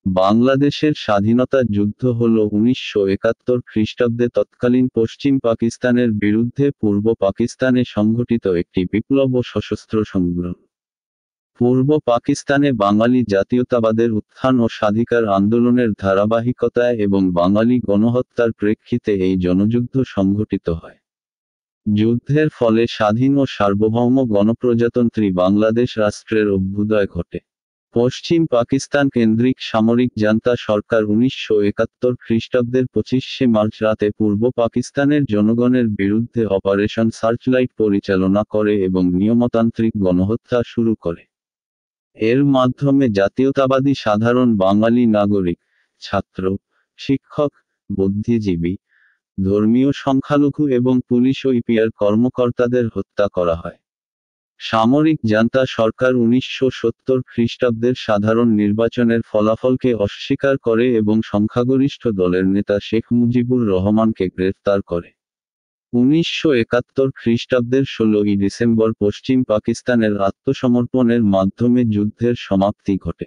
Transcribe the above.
বাংলাদেশের স্বাধীনতা যুদ্ধ হল 1971 খ্রিস্টাব্দে তৎকালীন পশ্চিম পাকিস্তানের বিরুদ্ধে পূর্ব পাকিস্তানে সংঘটিত একটি বিপ্লব ও সশস্ত্র সংগ্রাম। পূর্ব পাকিস্তানে বাঙালি জাতীয়তাবাদের উত্থান ও স্বাধিকার আন্দোলনের ধারাবাহিকতায় এবং বাঙালি গণহত্যার প্রেক্ষিতে এই জনযুদ্ধ সংঘটিত হয়। যুদ্ধের ফলে স্বাধীন ও সার্বভৌম গণপ্রজাতন্ত্রী বাংলাদেশ রাষ্ট্রের অভ্যুদয় ঘটে। পশ্চিম পাকিস্তান কেন্দ্রিক সামরিক জান্তা সরকার 1971 খ্রিস্টাব্দের 25শে মার্চ রাতে পূর্ব পাকিস্তানের জনগণের বিরুদ্ধে অপারেশন সার্চলাইট পরিচালনা করে এবং নিয়মতান্ত্রিক গণহত্যা শুরু করে। এর মাধ্যমে জাতীয়তাবাদী সাধারণ বাঙালি নাগরিক, ছাত্র, শিক্ষক, বুদ্ধিজীবী, ধর্মীয় সংখ্যালঘু এবং পুলিশ ও ইপিআর কর্মকর্তাদের হত্যা করা হয়। সামরিক জান্তা সরকার 1970 খ্রিস্টাব্দের সাধারণ নির্বাচনের ফলাফলকে অস্বীকার করে এবং সংখ্যাগরিষ্ঠ দলের নেতা শেখ মুজিবুর রহমানকে গ্রেফতার করে। 1971 খ্রিস্টাব্দের 16ই ডিসেম্বর পশ্চিম পাকিস্তানের আত্মসমর্পণের মাধ্যমে যুদ্ধের সমাপ্তি ঘটে।